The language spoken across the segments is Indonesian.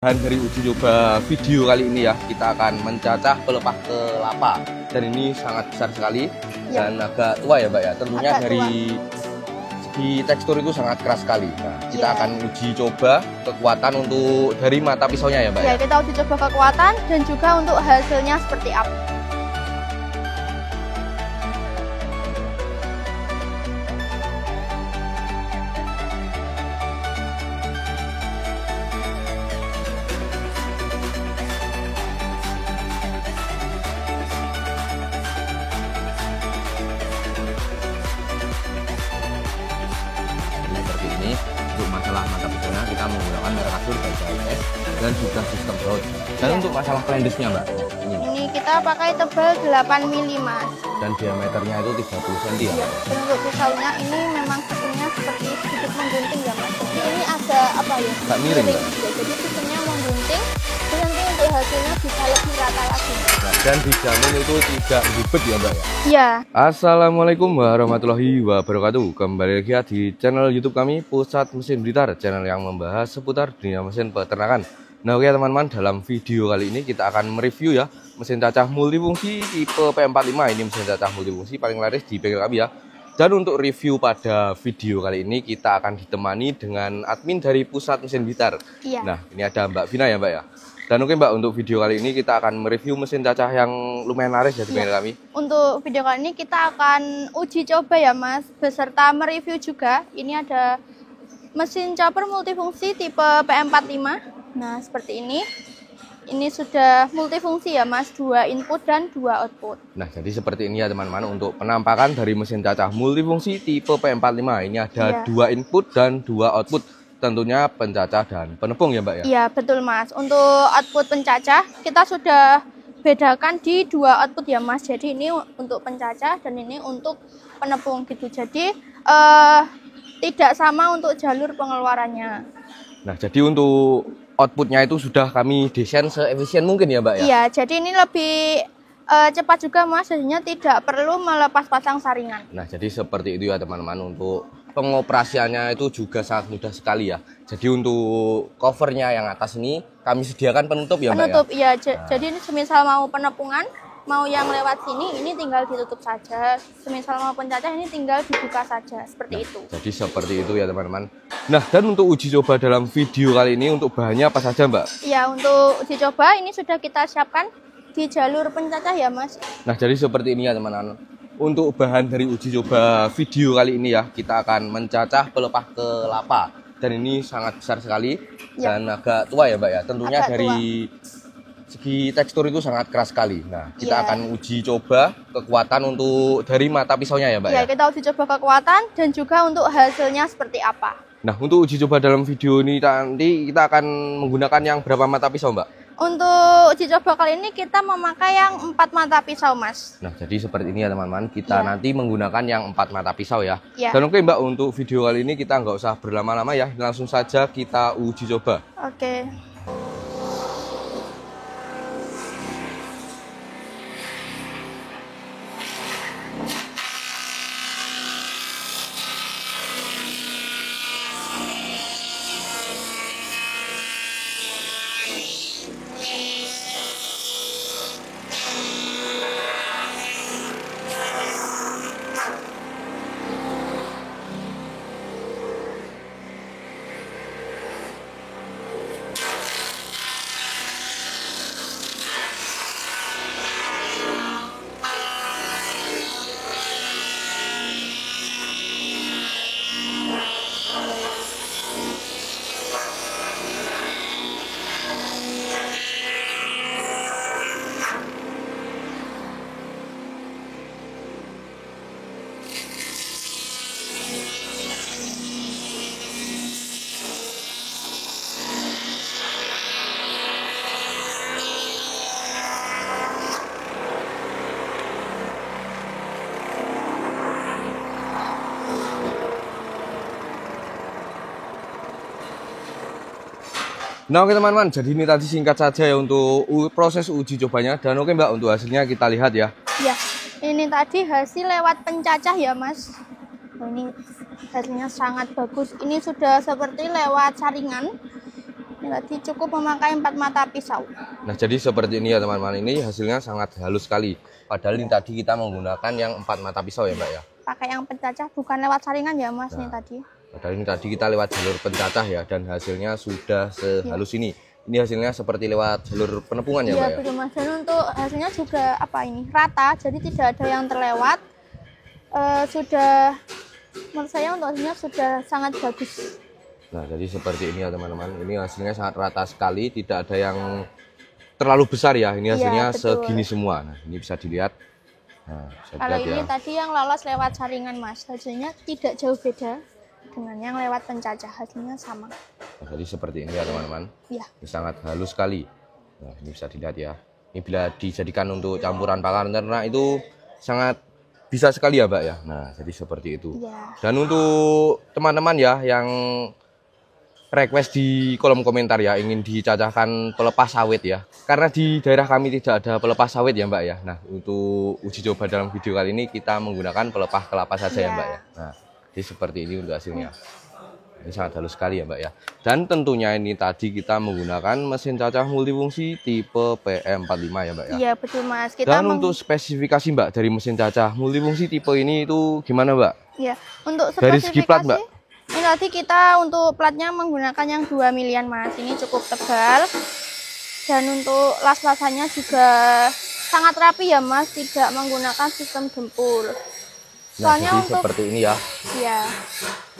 Dan dari uji coba video kali ini ya, kita akan mencacah pelepah kelapa. Dan ini sangat besar sekali dan agak tua ya Mbak ya. Tentunya agak dari segi tekstur itu sangat keras sekali. Nah, kita akan uji coba kekuatan untuk dari mata pisaunya ya Mbak ya. Ya, kita uji coba kekuatan dan juga untuk hasilnya seperti apa. Seperti ini untuk masalah mata pisaunya kita menggunakan merek kasur baja IS dan juga sistem baut. Dan untuk masalah pendesnya Mbak, ini kita pakai tebal 8 mili Mas. Dan diameternya itu 30 cm ya. Dan untuk pisaunya ini memang sebenarnya seperti sedikit menggunting ya Mas. Tapi ini agak apa ya? Agak miring ya. Jadi sistemnya menggunting, terus nanti untuk hasilnya bisa lebih rata lagi. Dan dijamin itu tidak ribet ya Mbak ya. Iya. Assalamualaikum warahmatullahi wabarakatuh. Kembali lagi ya di channel YouTube kami Pusat Mesin Blitar, channel yang membahas seputar dunia mesin peternakan. Nah oke teman-teman, dalam video kali ini kita akan mereview ya mesin cacah multifungsi tipe P45. Ini mesin cacah multifungsi paling laris di bengkel kami ya. Dan untuk review pada video kali ini kita akan ditemani dengan admin dari Pusat Mesin Blitar. Iya. Nah ini ada Mbak Vina ya Mbak ya. Dan oke Mbak, untuk video kali ini kita akan mereview mesin cacah yang lumayan laris ya di bengkel kami. Untuk video kali ini kita akan uji coba ya Mas, beserta mereview juga. Ini ada mesin chopper multifungsi tipe PM45. Nah seperti ini. Ini sudah multifungsi ya Mas, 2 input dan 2 output. Nah jadi seperti ini ya teman-teman untuk penampakan dari mesin cacah multifungsi tipe PM45. Ini ada 2 input dan 2 output. Tentunya pencacah dan penepung ya Mbak ya? Iya betul Mas. Untuk output pencacah kita sudah bedakan di 2 output ya Mas. Jadi ini untuk pencacah dan ini untuk penepung gitu. Jadi tidak sama untuk jalur pengeluarannya. Nah jadi untuk outputnya itu sudah kami desain seefisien mungkin ya Mbak ya? Iya, jadi ini lebih cepat juga Mas. Jadinya tidak perlu melepas pasang saringan. Nah jadi seperti itu ya teman-teman. Untuk pengoperasiannya itu juga sangat mudah sekali ya. Jadi untuk covernya yang atas ini kami sediakan penutup ya Mbak ya? Penutup, iya. Jadi ini semisal mau penepungan, mau yang lewat sini ini tinggal ditutup saja. Semisal mau pencacah ini tinggal dibuka saja, seperti itu. Jadi seperti itu ya teman-teman. Nah dan untuk uji coba dalam video kali ini untuk bahannya apa saja Mbak? Iya, untuk uji coba ini sudah kita siapkan di jalur pencacah ya Mas. Nah jadi seperti ini ya teman-teman. Untuk bahan dari uji coba video kali ini ya, kita akan mencacah pelepah kelapa. Dan ini sangat besar sekali dan agak tua ya Mbak ya. Tentunya agak dari segi tekstur itu sangat keras sekali. Nah kita akan uji coba kekuatan untuk dari mata pisaunya ya Mbak ya. Kita uji coba kekuatan dan juga untuk hasilnya seperti apa. Nah untuk uji coba dalam video ini nanti kita akan menggunakan yang berapa mata pisau Mbak? Untuk uji coba kali ini kita memakai yang 4 mata pisau Mas. Nah jadi seperti ini ya teman-teman, kita nanti menggunakan yang 4 mata pisau ya. Ya. Dan oke Mbak, untuk video kali ini kita nggak usah berlama-lama ya, langsung saja kita uji coba. Oke. Nah oke teman-teman, jadi ini tadi singkat saja ya untuk proses uji cobanya. Dan oke Mbak, untuk hasilnya kita lihat ya. Ya, ini tadi hasil lewat pencacah ya Mas. Ini hasilnya sangat bagus. Ini sudah seperti lewat saringan. Ini tadi cukup memakai 4 mata pisau. Nah, jadi seperti ini ya teman-teman. Ini hasilnya sangat halus sekali. Padahal ini tadi kita menggunakan yang 4 mata pisau ya Mbak ya. Pakai yang pencacah, bukan lewat saringan ya Mas, ini tadi. Padahal ini tadi kita lewat jalur pencacah ya, dan hasilnya sudah sehalus ini. Ini hasilnya seperti lewat jalur penepungan ya Mbak ya. Iya betul Mas. Dan untuk hasilnya juga rata, jadi tidak ada yang terlewat. Sudah, menurut saya untuk hasilnya sudah sangat bagus. Nah, jadi seperti ini ya teman-teman. Ini hasilnya sangat rata sekali, tidak ada yang terlalu besar ya. Ini hasilnya segini semua. Nah, ini bisa dilihat. Nah, kalau ini tadi yang lolos lewat saringan Mas, hasilnya tidak jauh beda dengan yang lewat pencacah, hasilnya sama. Nah, jadi seperti ini ya teman-teman. Iya. Ini sangat halus sekali. Nah, ini bisa dilihat ya. Ini bila dijadikan untuk campuran pakan ternak itu sangat bisa sekali ya Mbak ya. Nah, jadi seperti itu. Iya. Dan untuk teman-teman ya yang request di kolom komentar ya, ingin dicacahkan pelepas sawit ya, karena di daerah kami tidak ada pelepas sawit ya Mbak ya. Nah, untuk uji coba dalam video kali ini kita menggunakan pelepas kelapa saja ya Mbak ya. Nah, jadi seperti ini untuk hasilnya. Ini sangat halus sekali ya Mbak ya. Dan tentunya ini tadi kita menggunakan mesin cacah multifungsi tipe PM45 ya Mbak ya. Iya betul Mas. Dan untuk spesifikasi Mbak dari mesin cacah multifungsi tipe ini itu gimana Mbak? Iya, untuk dari segi plat Mbak. Ini tadi kita untuk platnya menggunakan yang 2 milian Mas. Ini cukup tebal. Dan untuk las-lasannya juga sangat rapi ya Mas, tidak menggunakan sistem dempul. Soalnya jadi untuk seperti ini ya. Iya.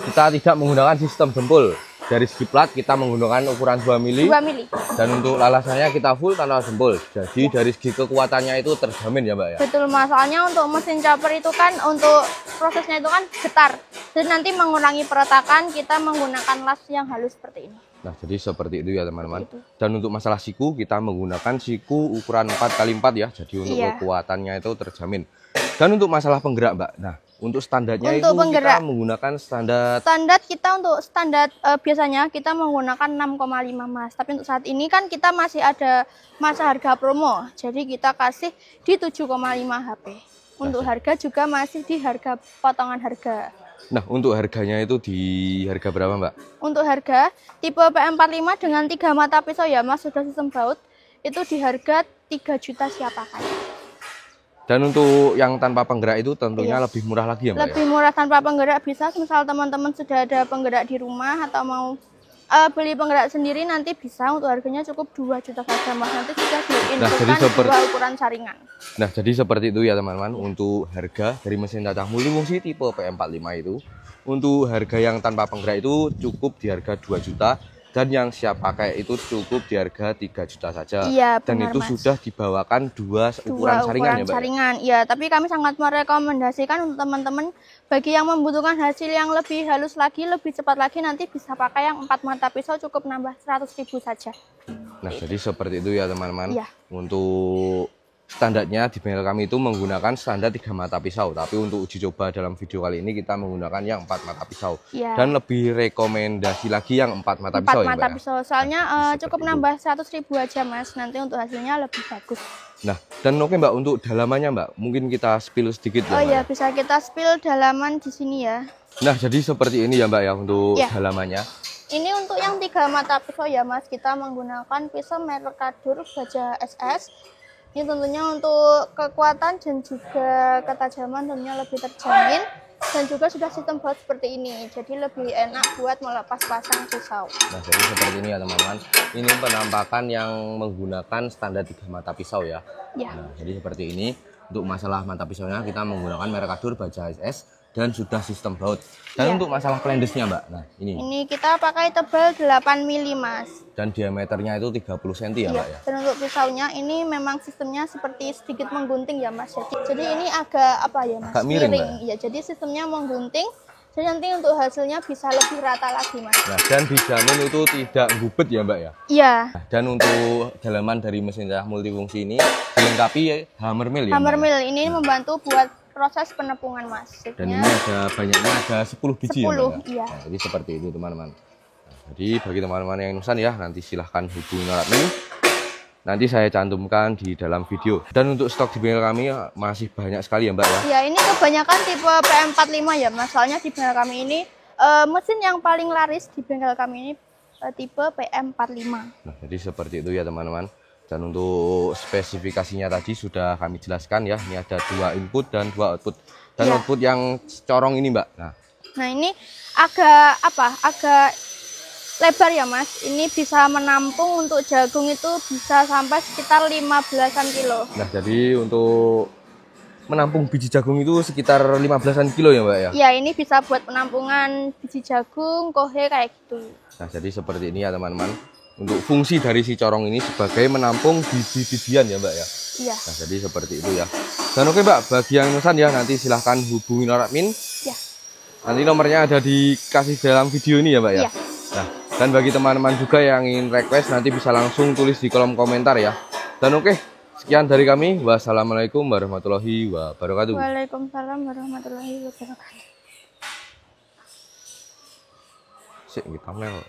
Kita tidak menggunakan sistem dempul. Dari segi plat kita menggunakan ukuran 2 mili. 2 mili. Dan untuk lalasannya kita full tanpa dempul. Jadi dari segi kekuatannya itu terjamin ya Mbak ya. Betul Mas, soalnya untuk mesin chopper itu kan untuk prosesnya itu kan getar. Dan nanti mengurangi peretakan, kita menggunakan las yang halus seperti ini. Nah, jadi seperti itu ya teman-teman. Dan untuk masalah siku kita menggunakan siku ukuran 4x4 ya. Jadi untuk kekuatannya itu terjamin. Dan untuk masalah penggerak Mbak. Nah, untuk standarnya untuk itu penggerak, kita menggunakan standar kita untuk standar biasanya kita menggunakan 6,5 Mas. Tapi untuk saat ini kan kita masih ada masa harga promo. Jadi kita kasih di 7,5 HP. Untuk harga juga masih di harga potongan harga. Nah, untuk harganya itu di harga berapa Mbak? Untuk harga tipe PM45 dengan 3 mata pisau ya Mas, sudah sistem baut, itu di harga 3 juta siap pakai. Dan untuk yang tanpa penggerak itu tentunya lebih murah lagi ya Mbak? Lebih murah tanpa penggerak bisa, misal teman-teman sudah ada penggerak di rumah atau mau beli penggerak sendiri nanti bisa, untuk harganya cukup 2 juta saja Mas. Nanti sudah diinfokan dua ukuran saringan. Nah, jadi seperti itu ya teman-teman. Untuk harga dari mesin cacah multifungsi tipe PM45 itu, untuk harga yang tanpa penggerak itu cukup di harga 2 juta. Dan yang siap pakai itu cukup di harga 3 juta saja. Iya, dan itu Mas. sudah dibawakan dua ukuran saringan ya Mbak? Saringan, iya. Tapi kami sangat merekomendasikan untuk teman-teman bagi yang membutuhkan hasil yang lebih halus lagi, lebih cepat lagi, nanti bisa pakai yang 4 mata pisau, cukup nambah 100.000 saja. Nah, jadi seperti itu ya teman-teman. Iya. Untuk standarnya di bengkel kami itu menggunakan standar 3 mata pisau, tapi untuk uji coba dalam video kali ini kita menggunakan yang 4 mata pisau. Dan lebih rekomendasi lagi yang 4 mata pisau 4 mata pisau, soalnya cukup itu. Nambah 100.000 aja Mas, nanti untuk hasilnya lebih bagus. Nah, dan oke Mbak, untuk dalamannya Mbak, mungkin kita spill sedikit ya. Oh iya, bisa kita spill dalaman di sini ya. Nah, jadi seperti ini ya Mbak ya untuk dalamannya. Ini untuk yang 3 mata pisau ya Mas, kita menggunakan pisau Mercadur Baja SS. Ini tentunya untuk kekuatan dan juga ketajaman tentunya lebih terjamin, dan juga sudah sistem baut seperti ini, jadi lebih enak buat melepas pasang pisau. Nah, jadi seperti ini ya teman-teman. Ini penampakan yang menggunakan standar 3 mata pisau ya. Nah, jadi seperti ini. Untuk masalah mata pisaunya kita menggunakan Mercadur Baja SS dan sudah sistem baut. Dan untuk masalah plendesnya Mbak, nah ini kita pakai tebal 8 mili Mas. Dan diameternya itu 30 cm ya Mbak ya. Dan untuk pisaunya ini memang sistemnya seperti sedikit menggunting ya Mas. Jadi ini agak Mas? Agak miring. Ya, jadi sistemnya menggunting. Jadi nanti untuk hasilnya bisa lebih rata lagi Mas. Nah, dan dijamin itu tidak gubet ya Mbak ya. Iya. Nah, dan untuk dalaman dari mesin cacah multifungsi ini dilengkapi hammer mill ya. Hammer mill ini membantu buat proses penepungan Mas. Dan ini ada banyaknya, ada 10 biji 10, ya Mbak ya. Iya. Nah, jadi seperti itu teman-teman. Nah, jadi bagi teman-teman yang pesan ya, nanti silahkan hubungi nomor ini. Nanti saya cantumkan di dalam video. Dan untuk stok di bengkel kami masih banyak sekali ya Mbak ya. Ya, ini kebanyakan tipe PM45 ya Mas. Soalnya di bengkel kami ini mesin yang paling laris di bengkel kami ini tipe PM45. Nah, jadi seperti itu ya teman-teman. Dan untuk spesifikasinya tadi sudah kami jelaskan ya. Ini ada 2 input dan 2 output. Dan Ya. output yang corong ini, Mbak. Nah, ini agak lebar ya, Mas. Ini bisa menampung untuk jagung itu bisa sampai sekitar 15-an kilo. Nah, jadi untuk menampung biji jagung itu sekitar 15-an kilo ya, Mbak ya? Ya, ini bisa buat penampungan biji jagung, kohe kayak gitu. Nah, jadi seperti ini ya teman-teman. Untuk fungsi dari si corong ini sebagai menampung biji-bijian ya, Mbak ya? Iya. Nah, jadi seperti itu ya. Dan oke, Mbak, bagi yang pesan ya nanti silahkan hubungi admin. Ya. Nanti nomornya ada dikasih dalam video ini ya, Mbak ya? Iya. Nah, dan bagi teman-teman juga yang ingin request nanti bisa langsung tulis di kolom komentar ya. Dan oke, sekian dari kami. Wassalamualaikum warahmatullahi wabarakatuh. Waalaikumsalam warahmatullahi wabarakatuh. Sik, kita mel.